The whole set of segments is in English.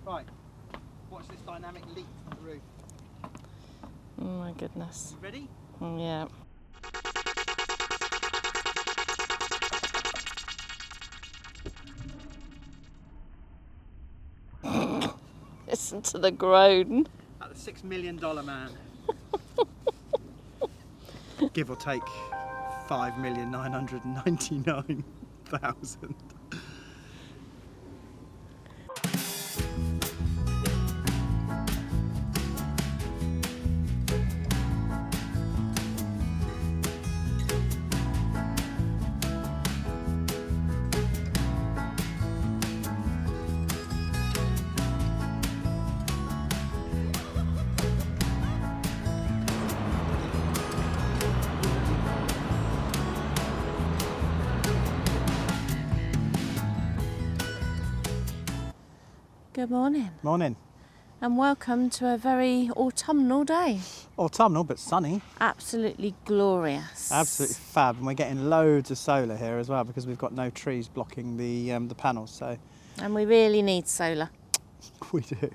Right, watch this dynamic leap on the roof. Oh my goodness. You ready? Yeah. Listen to the groan. At the $6 million man. Give or take 5,999,000. Good morning. Morning. And welcome to a very autumnal day. Autumnal but sunny. Absolutely glorious. Absolutely fab, and we're getting loads of solar here as well because we've got no trees blocking the panels. So. And we really need solar. We do.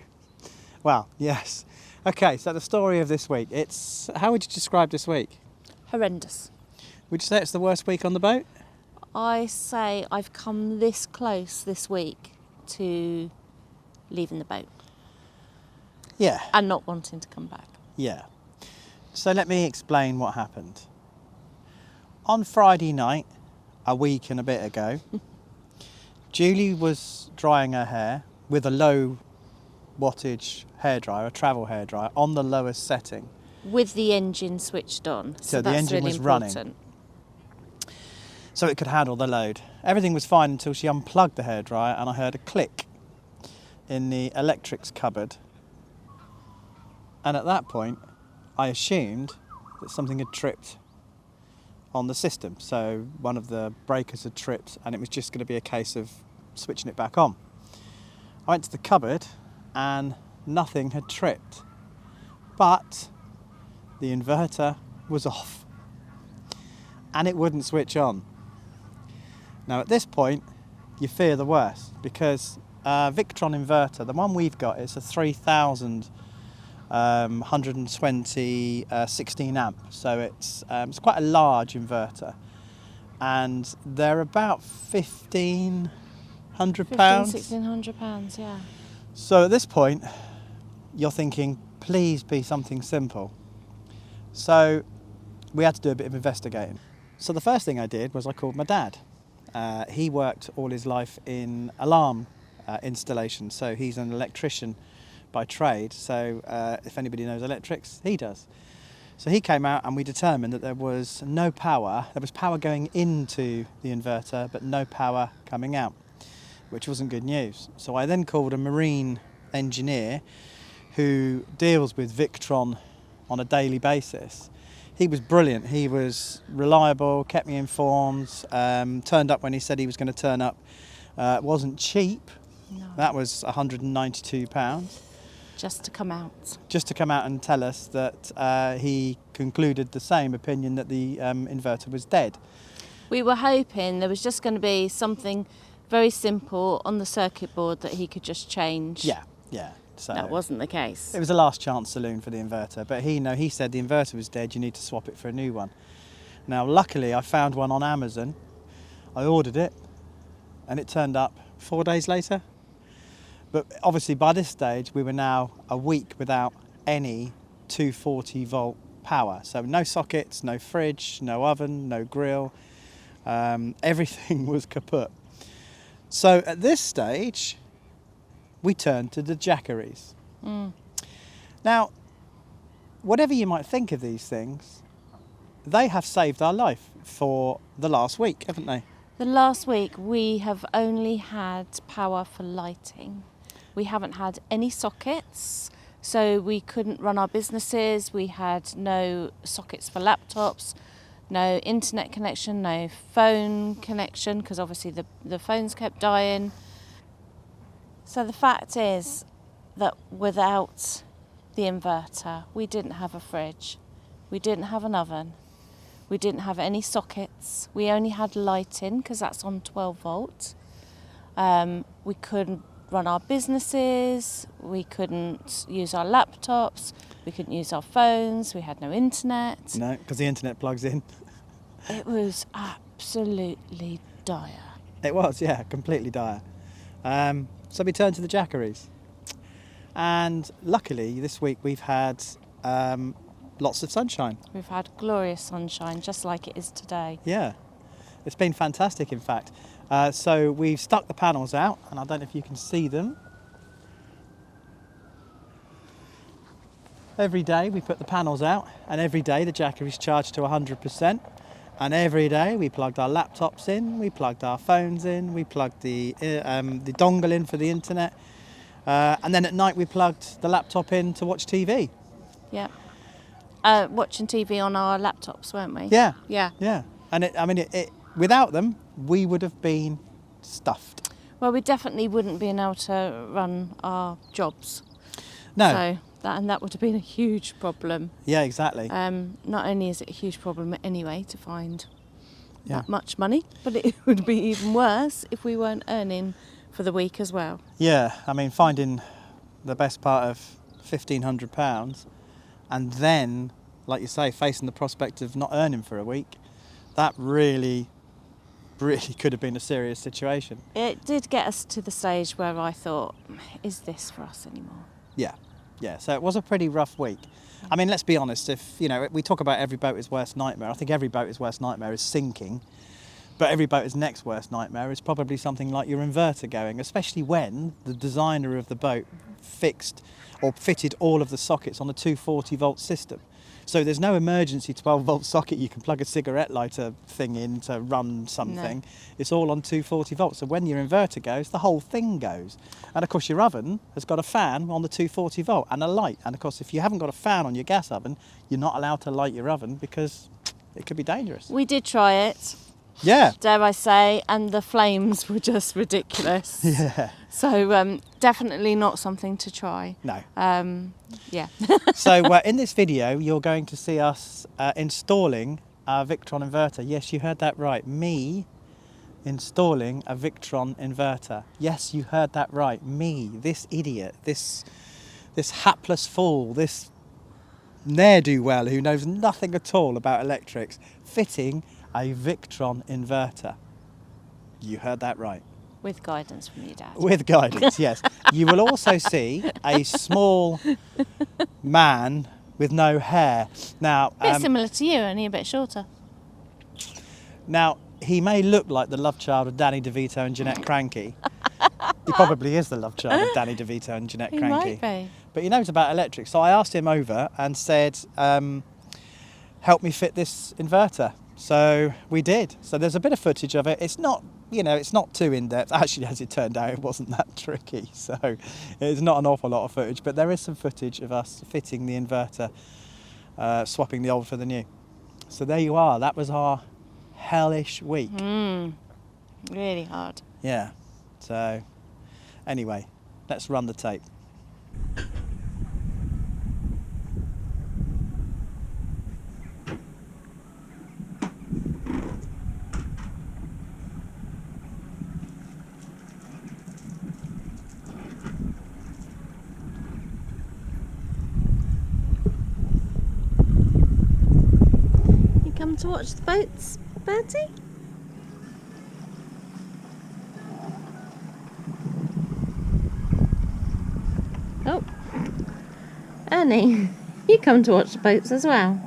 Well, yes. Okay, so the story of this week. It's how would you describe this week? Horrendous. Would you say it's the worst week on the boat? I say I've come this close this week to leaving the boat. Yeah. And not wanting to come back. Yeah. So let me explain what happened. On Friday night, a week and a bit ago, Julie was drying her hair with a low wattage hairdryer, a travel hairdryer, on the lowest setting. With the engine switched on. So the that's engine really was important. running. So it could handle the load. Everything was fine until she unplugged the hairdryer and I heard a click in the electrics cupboard. And at that point, I assumed that something had tripped on the system. So one of the breakers had tripped and it was just going to be a case of switching it back on. I went to the cupboard and nothing had tripped. But the inverter was off and it wouldn't switch on. Now at this point, you fear the worst because Victron inverter, the one we've got, is a 3000 120 16 amp, so it's quite a large inverter, and they're about £1,500. £1,600, yeah. So at this point, you're thinking, please be something simple. So we had to do a bit of investigating. So the first thing I did was I called my dad. He worked all his life in alarm installation, so he's an electrician by trade, so if anybody knows electrics, he does. So he came out and we determined that there was no power, there was power going into the inverter but no power coming out, which wasn't good news. So I then called a marine engineer who deals with Victron on a daily basis. He was brilliant, he was reliable, kept me informed, turned up when he said he was going to turn up. It wasn't cheap. No. That was £192. Just to come out. Just to come out and tell us that he concluded the same opinion, that the inverter was dead. We were hoping there was just going to be something very simple on the circuit board that he could just change. Yeah. So that wasn't the case. It was a last chance saloon for the inverter, but he said the inverter was dead, you need to swap it for a new one. Now luckily I found one on Amazon, I ordered it and it turned up 4 days later. But obviously by this stage we were now a week without any 240 volt power. So no sockets, no fridge, no oven, no grill, everything was kaput. So at this stage we turned to the Jackeries. Now, whatever you might think of these things, they have saved our life for the last week, haven't they? The last week we have only had power for lighting. We haven't had any sockets, so we couldn't run our businesses. We had no sockets for laptops, no internet connection, no phone connection, because obviously the phones kept dying. So the fact is that without the inverter, we didn't have a fridge, we didn't have an oven, we didn't have any sockets, we only had lighting because that's on 12 volt. We couldn't run our businesses, we couldn't use our laptops, we couldn't use our phones, we had no internet. No, because the internet plugs in. It was absolutely dire. It was, yeah, completely dire. So we turned to the Jackeries. And luckily, this week we've had lots of sunshine. We've had glorious sunshine, just like it is today. Yeah, it's been fantastic, in fact. So we've stuck the panels out, and I don't know if you can see them. Every day we put the panels out, and every day the Jackery's charged to 100%. And every day we plugged our laptops in, we plugged our phones in, we plugged the dongle in for the internet, and then at night we plugged the laptop in to watch TV. Yeah. Watching TV on our laptops, weren't we? Yeah. Yeah. Yeah. And without them, we would have been stuffed. Well, we definitely wouldn't been able to run our jobs. No. So that would have been a huge problem. Yeah, exactly. Not only is it a huge problem anyway to find Yeah. that much money, but it would be even worse if we weren't earning for the week as well. Yeah, I mean, finding the best part of £1,500 and then, like you say, facing the prospect of not earning for a week, that really could have been a serious situation. It did get us to the stage where I thought, is this for us anymore? Yeah, so it was a pretty rough week. I mean, let's be honest, if, we talk about every boater's worst nightmare, I think every boater's worst nightmare is sinking, but every boater's next worst nightmare is probably something like your inverter going, especially when the designer of the boat fitted all of the sockets on a 240 volt system. So there's no emergency 12 volt socket you can plug a cigarette lighter thing in to run something. No. It's all on 240 volts. So when your inverter goes, the whole thing goes. And of course your oven has got a fan on the 240 volt and a light. And of course if you haven't got a fan on your gas oven, you're not allowed to light your oven because it could be dangerous. We did try it. Yeah. Dare I say, and the flames were just ridiculous. Yeah. So definitely not something to try. No. Yeah. So in this video, you're going to see us installing our Victron inverter. Yes, you heard that right. Me installing a Victron inverter. Yes, you heard that right. Me, this idiot, this hapless fool, this ne'er-do-well who knows nothing at all about electrics, fitting a Victron inverter. You heard that right. With guidance from your dad. With guidance, yes. You will also see a small man with no hair. Now, a bit similar to you, only a bit shorter. Now, he may look like the love child of Danny DeVito and Jeanette Cranky. He probably is the love child of Danny DeVito and Jeanette He Cranky. might be. But he knows about electrics. So I asked him over and said, help me fit this inverter. So we did. So there's a bit of footage of it. It's not, it's not too in-depth. Actually, as it turned out, it wasn't that tricky. So it's not an awful lot of footage, but there is some footage of us fitting the inverter, swapping the old for the new. So there you are. That was our hellish week. Really hard. Yeah. So anyway, let's run the tape. To watch the boats, Bertie? Oh, Ernie, you come to watch the boats as well.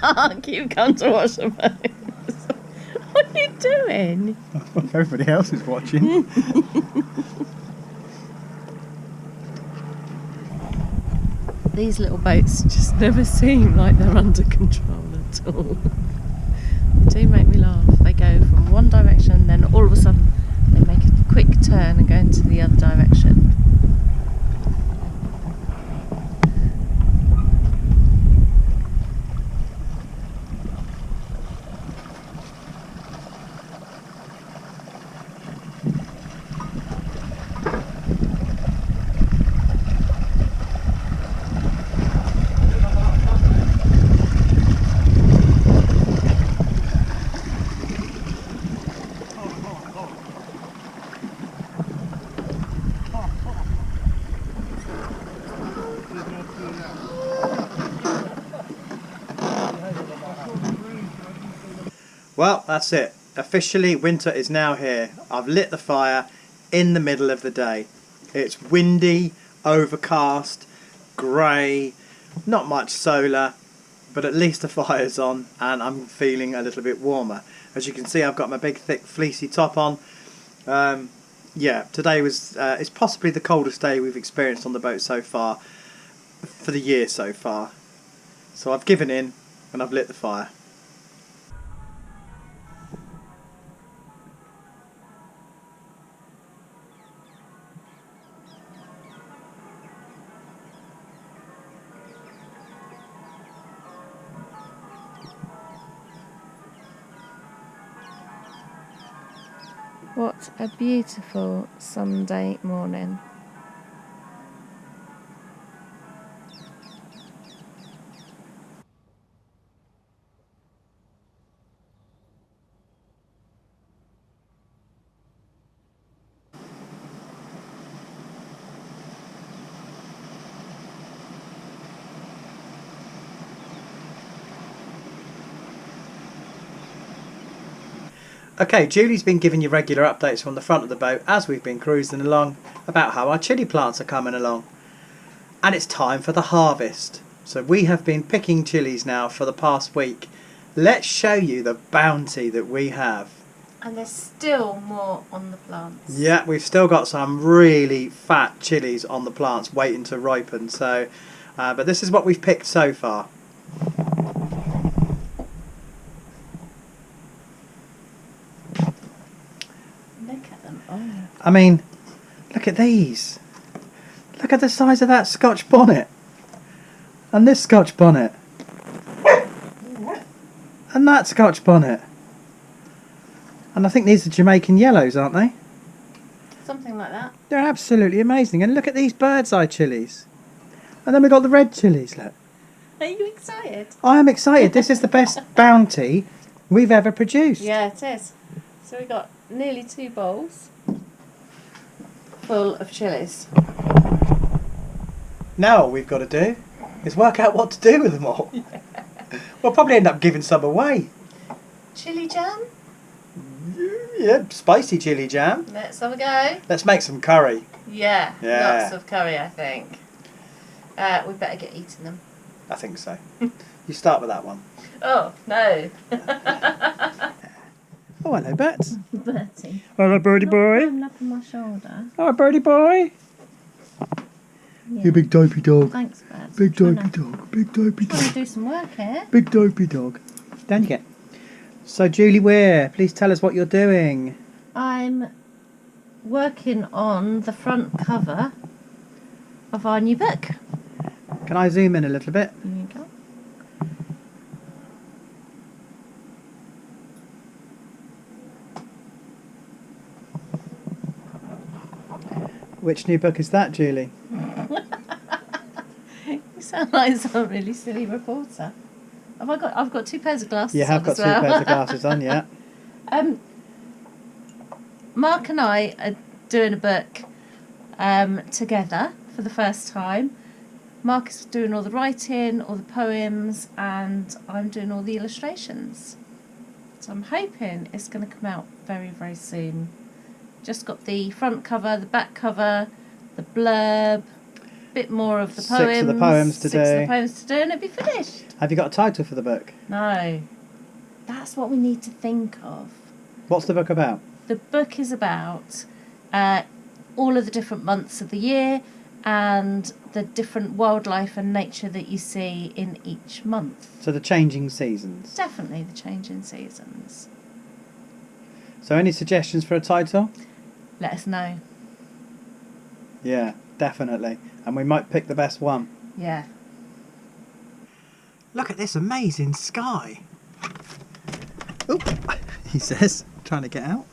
Mark, you come to watch the boats. What are you doing? Everybody else is watching. These little boats just never seem like they're under control at all. They do make me laugh. They go from one direction and then all of a sudden they make a quick turn and go into the other direction. Well, that's it. Officially, winter is now here. I've lit the fire in the middle of the day. It's windy, overcast, grey, not much solar, but at least the fire's on and I'm feeling a little bit warmer. As you can see, I've got my big thick fleecy top on. Yeah, today was it's possibly the coldest day we've experienced on the boat so far, for the year so far. So I've given in and I've lit the fire. What a beautiful Sunday morning. Okay, Julie's been giving you regular updates from the front of the boat as we've been cruising along about how our chilli plants are coming along. And it's time for the harvest. So we have been picking chilies now for the past week. Let's show you the bounty that we have. And there's still more on the plants. Yeah, we've still got some really fat chilies on the plants waiting to ripen. So, but this is what we've picked so far. I mean, look at these. Look at the size of that Scotch bonnet. And this Scotch bonnet. And that Scotch bonnet. And I think these are Jamaican yellows, aren't they? Something like that. They're absolutely amazing. And look at these bird's eye chilies. And then we've got the red chilies, look. Are you excited? I am excited. This is the best bounty we've ever produced. Yeah, it is. So we got nearly 2 bowls full of chilies. Now all we've got to do is work out what to do with them all. We'll probably end up giving some away. Chili jam? Yeah, spicy chili jam. Let's have a go. Let's make some curry. Yeah, Yeah. lots of curry, I think. We better get eating them. I think so. You start with that one. Oh, no. Oh, hello, Bert. Bertie. Hello, birdie boy. Coming up on my shoulder. Oh, birdie boy. Yeah. You big dopey dog. Thanks, Bert. Big dopey dog. Big dopey Trying to dog. do some work here. Big dopey dog. Down you get. So, Julie Weir, please tell us what you're doing. I'm working on the front cover of our new book. Can I zoom in a little bit? Here you go. Which new book is that, Julie? You sound like some really silly reporter. I've got 2 pairs of glasses. You have on got as 2 well. pairs of glasses on, yeah. Mark and I are doing a book together for the first time. Mark is doing all the writing, all the poems, and I'm doing all the illustrations. So I'm hoping it's going to come out very, very soon. Just got the front cover, the back cover, the blurb, bit more of the poems. 6 of the poems to do. 6 of the poems to do, and it'll be finished. Have you got a title for the book? No. That's what we need to think of. What's the book about? The book is about all of the different months of the year and the different wildlife and nature that you see in each month. So the changing seasons. Definitely the changing seasons. So any suggestions for a title? Let us know. Yeah, definitely. And we might pick the best one. Yeah. Look at this amazing sky. Oh, he says, trying to get out.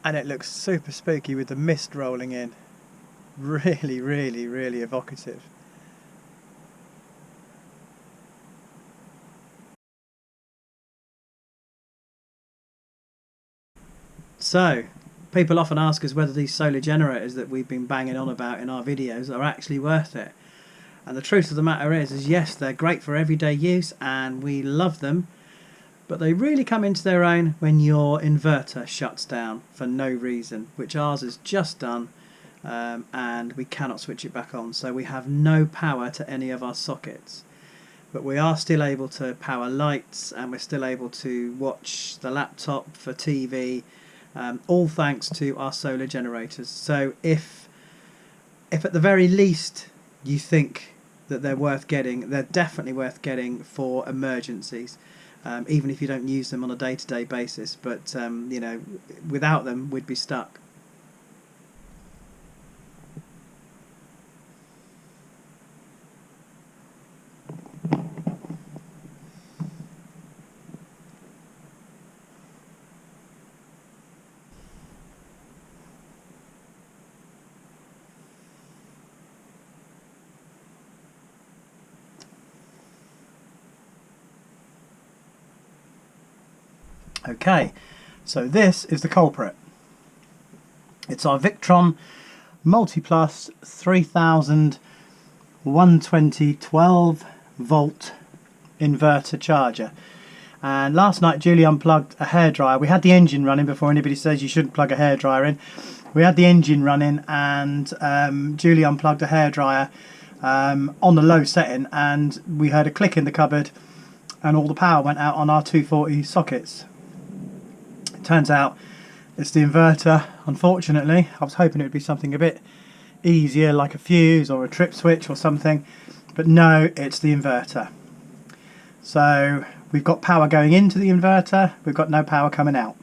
And it looks super spooky with the mist rolling in. Really, really, really evocative. So, people often ask us whether these solar generators that we've been banging on about in our videos are actually worth it. And the truth of the matter is yes, they're great for everyday use and we love them, but they really come into their own when your inverter shuts down for no reason, which ours has just done, and we cannot switch it back on. So we have no power to any of our sockets. But we are still able to power lights, and we're still able to watch the laptop for TV, all thanks to our solar generators. So if at the very least you think that they're worth getting, they're definitely worth getting for emergencies, even if you don't use them on a day-to-day basis. But you know, without them we'd be stuck. Okay, so this is the culprit. It's our Victron Multiplus 3120 12 volt inverter charger. And last night Julie unplugged a hairdryer. We had the engine running, before anybody says you shouldn't plug a hairdryer in. We had the engine running, and Julie unplugged a hairdryer on the low setting, and we heard a click in the cupboard and all the power went out on our 240 sockets. Turns out it's the inverter, unfortunately. I was hoping it would be something a bit easier, like a fuse or a trip switch or something, but no, it's the inverter. So we've got power going into the inverter, we've got no power coming out,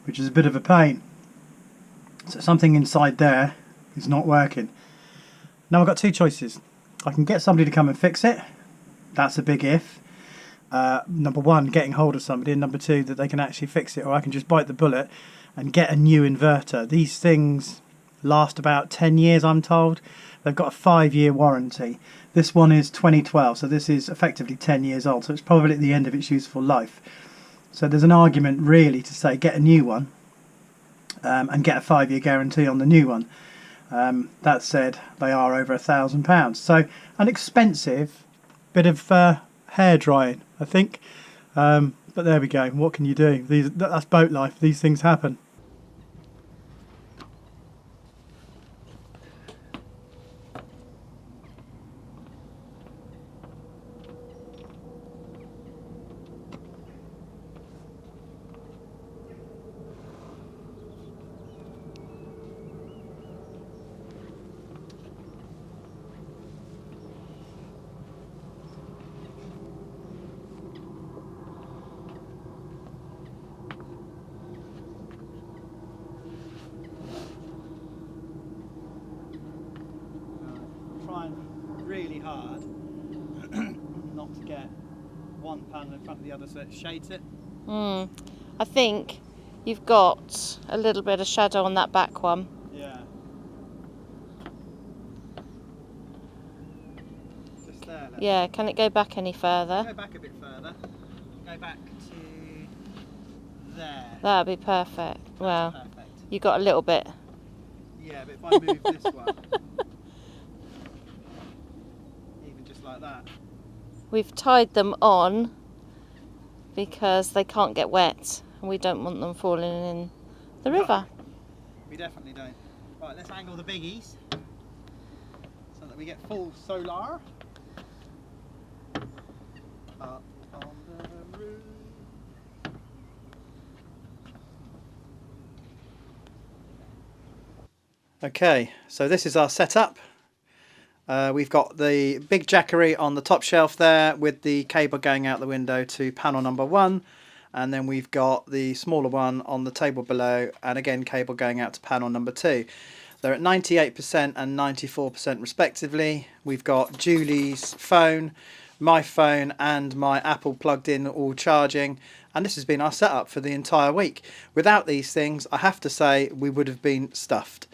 which is a bit of a pain. So something inside there is not working. Now I've got two choices. I can get somebody to come and fix it. That's a big if. Number one, getting hold of somebody, and number two, that they can actually fix it, or I can just bite the bullet and get a new inverter. These things last about 10 years, I'm told. They've got a 5-year warranty. This one is 2012, so this is effectively 10 years old, so it's probably at the end of its useful life. So there's an argument really to say get a new one, and get a 5-year guarantee on the new one. That said, they are over £1,000, so an expensive bit of hair drying, I think, but there we go. What can you do? That's boat life. These things happen. Really hard not to get one panel in front of the other so it shades it. I think you've got a little bit of shadow on that back one. Yeah. Just there. Yeah, can it go back any further? Go back a bit further. Go back to there. That'd be perfect. Well, Perfect. you got a little bit. Yeah, but if I move this one, just like that. We've tied them on because they can't get wet and we don't want them falling in the river. We definitely don't. Right, let's angle the biggies so that we get full solar. Up on the roof. Okay, so this is our setup. We've got the big Jackery on the top shelf there with the cable going out the window to panel number 1, and then we've got the smaller one on the table below, and again cable going out to panel number 2. They're at 98% and 94% respectively. We've got Julie's phone, my phone and my Apple plugged in, all charging, and this has been our setup for the entire week. Without these things, I have to say, we would have been stuffed.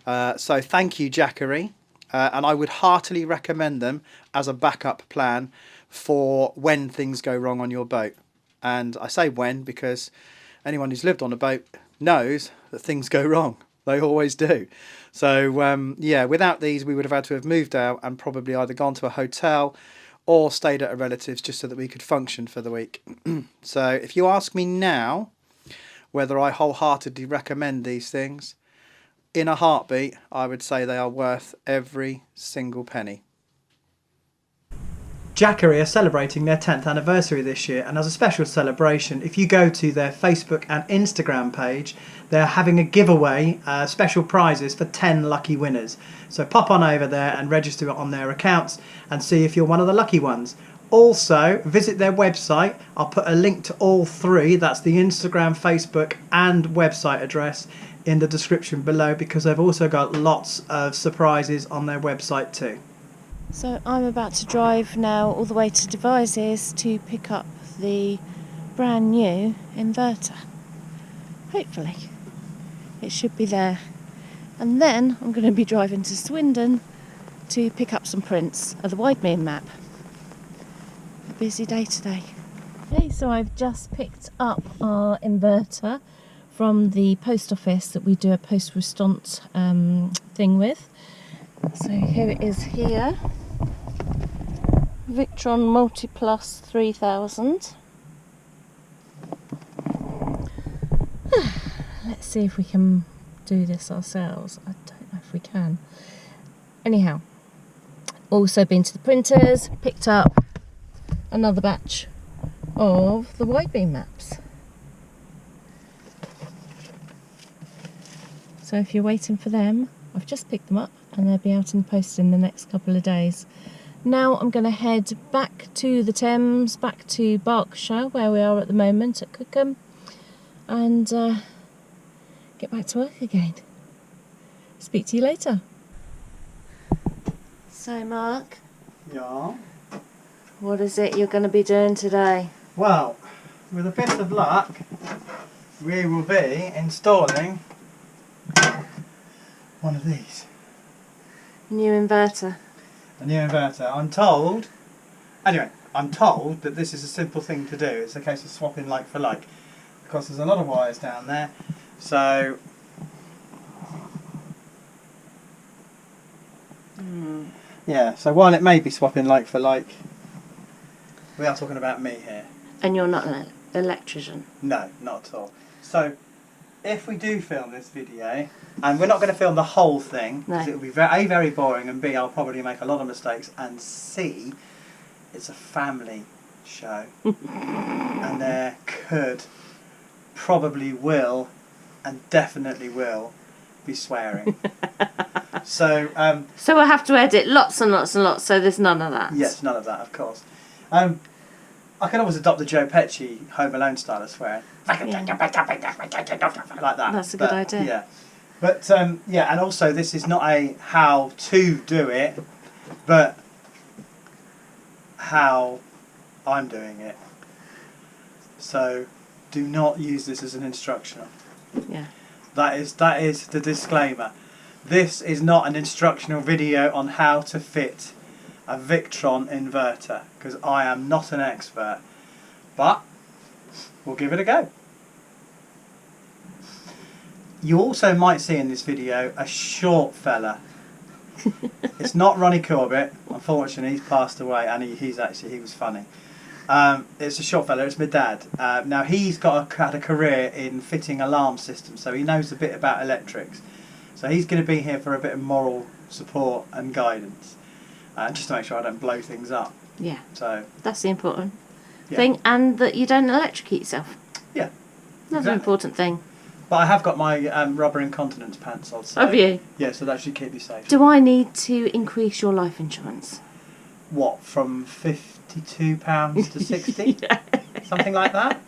So thank you, Jackery. And I would heartily recommend them as a backup plan for when things go wrong on your boat. And I say when because anyone who's lived on a boat knows that things go wrong. They always do. So yeah, without these we would have had to have moved out and probably either gone to a hotel or stayed at a relative's just so that we could function for the week. So if you ask me now whether I wholeheartedly recommend these things, in a heartbeat I would say they are worth every single penny. Jackery are celebrating their 10th anniversary this year, and as a special celebration, if you go to their Facebook and Instagram page, they're having a giveaway, special prizes for 10 lucky winners. So pop on over there and register on their accounts and see if you're one of the lucky ones. Also, visit their website. I'll put a link to all three, that's the Instagram, Facebook and website address, in the description below, because they've also got lots of surprises on their website too. So I'm about to drive now all the way to Devizes to pick up the brand new inverter. Hopefully it should be there, and then I'm going to be driving to Swindon to pick up some prints of the Widebeam map. A busy day today. Okay, so I've just picked up our inverter from the post office that we do a post response thing with. So here it is here. Victron Multiplus 3000. Let's see if we can do this ourselves. I don't know if we can. Anyhow, also been to the printers, picked up another batch of the Widebeam maps. So if you're waiting for them, I've just picked them up and they'll be out in the post in the next couple of days. Now I'm going to head back to the Thames, back to Berkshire, where we are at the moment at Cookham, and get back to work again. Speak to you later. So Mark, Yeah. what is it you're going to be doing today? Well, with a bit of luck, we will be installing one of these. New inverter. A new inverter. I'm told that this is a simple thing to do. It's a case of swapping like for like, because there's a lot of wires down there. So yeah, so while it may be swapping like for like, we are talking about me here. And you're not an electrician? No, not at all. So if we do film this video, and we're not going to film the whole thing, because it will be A, very boring, and B, I'll probably make a lot of mistakes, and C, it's a family show. And there could, probably will, and definitely will be swearing. So we'll have to edit lots and lots and lots, so there's none of that. Yes, none of that, of course. I can always adopt the Joe Pesci Home Alone style of swearing. Yeah. Like that. That's a good idea. Yeah. But yeah, and also this is not a how to do it, but how I'm doing it. So do not use this as an instructional. Yeah. That is the disclaimer. This is not an instructional video on how to fit a Victron inverter, because I am not an expert, but we'll give it a go. You also might see in this video a short fella. It's not Ronnie Corbett, unfortunately he's passed away, and he was funny. It's a short fella, it's my dad. Now he's had a career in fitting alarm systems, so he knows a bit about electrics. So he's going to be here for a bit of moral support and guidance. Just to make sure I don't blow things up. Yeah. So that's the important thing, and that you don't electrocute yourself. Yeah. That's an important thing. But I have got my rubber incontinence pants on. So, have you? Yeah, so that should keep you safe. Do I need to increase your life insurance? What, from £52 to 60? Yeah. Something like that?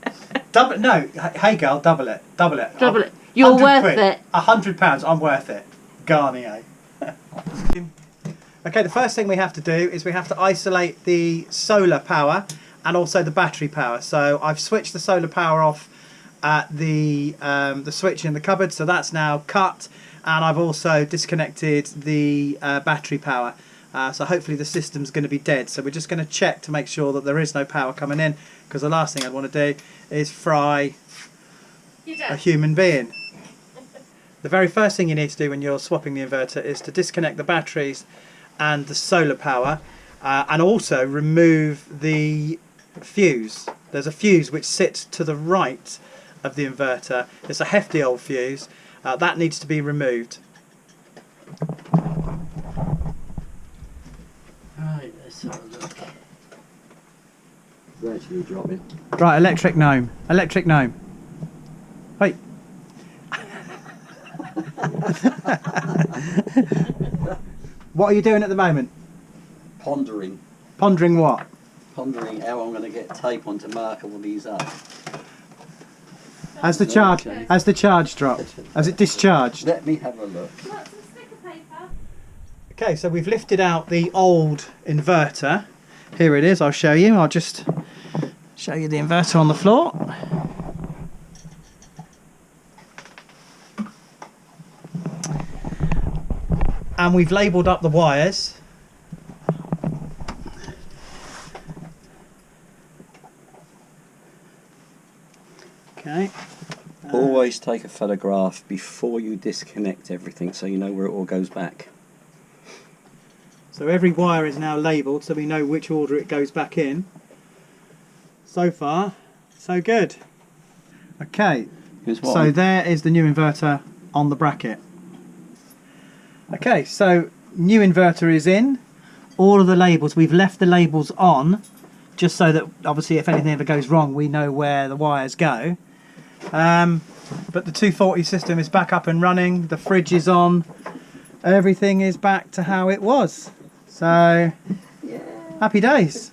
Double? No, hey girl, double it. Double it. Double it. You're worth it. £100, I'm worth it. Garnier. Okay, the first thing we have to do is we have to isolate the solar power and also the battery power. So I've switched the solar power off at the switch in the cupboard, so that's now cut, and I've also disconnected the battery power. So hopefully the system's going to be dead. So we're just going to check to make sure that there is no power coming in, because the last thing I'd want to do is fry a human being. The very first thing you need to do when you're swapping the inverter is to disconnect the batteries and the solar power, and also remove the fuse. There's a fuse which sits to the right of the inverter. It's a hefty old fuse. That needs to be removed. Right, let's have a look. Gradually dropping. Right, electric gnome. Electric gnome. Hey. What are you doing at the moment? Pondering. Pondering what? Pondering how I'm going to get tape on to mark all these up. Has the charge dropped? Has it discharged? Let me have a look. Got some sticker paper. Okay, so we've lifted out the old inverter. Here it is, I'll show you. I'll just show you the inverter on the floor. And we've labelled up the wires. Okay. Always take a photograph before you disconnect everything so you know where it all goes back. So every wire is now labelled so we know which order it goes back in. So far, so good. Okay, so there is the new inverter on the bracket. Okay, so new inverter is in. All of the labels, we've left the labels on just so that obviously if anything ever goes wrong we know where the wires go. But the 240 system is back up and running, the fridge is on, everything is back to how it was. So, happy days.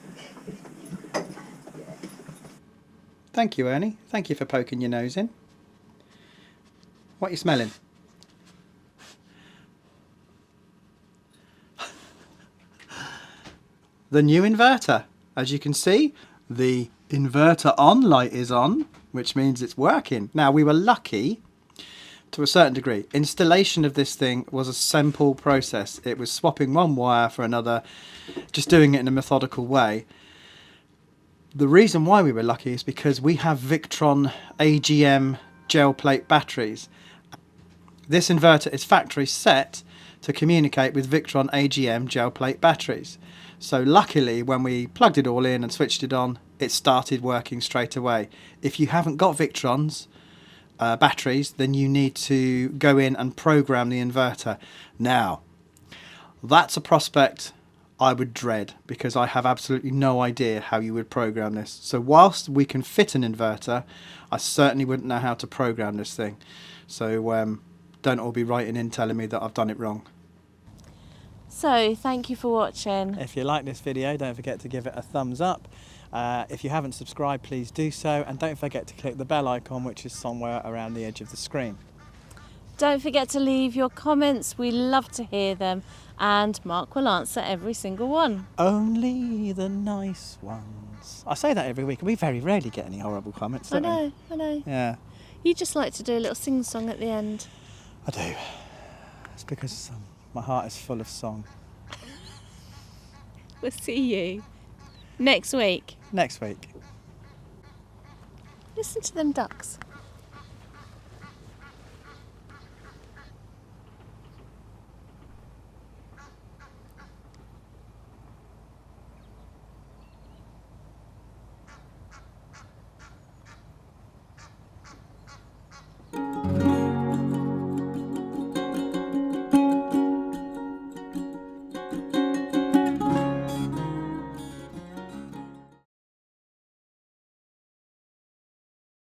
Thank you, Ernie. Thank you for poking your nose in. What are you smelling? The new inverter. As you can see, the inverter on light is on, which means it's working. Now, we were lucky to a certain degree. Installation of this thing was a simple process. It was swapping one wire for another, just doing it in a methodical way. The reason why we were lucky is because we have Victron AGM gel plate batteries. This inverter is factory set to communicate with Victron AGM gel plate batteries. So luckily when we plugged it all in and switched it on, it started working straight away. If you haven't got Victrons batteries, then you need to go in and program the inverter. Now, that's a prospect I would dread because I have absolutely no idea how you would program this. So whilst we can fit an inverter, I certainly wouldn't know how to program this thing. So don't all be writing in telling me that I've done it wrong. So, thank you for watching. If you like this video, don't forget to give it a thumbs up. If you haven't subscribed, please do so. And don't forget to click the bell icon, which is somewhere around the edge of the screen. Don't forget to leave your comments. We love to hear them. And Mark will answer every single one. Only the nice ones. I say that every week, and we very rarely get any horrible comments, don't we? I know. Yeah. You just like to do a little sing-song at the end. I do. It's because my heart is full of song. We'll see you next week. Next week. Listen to them ducks.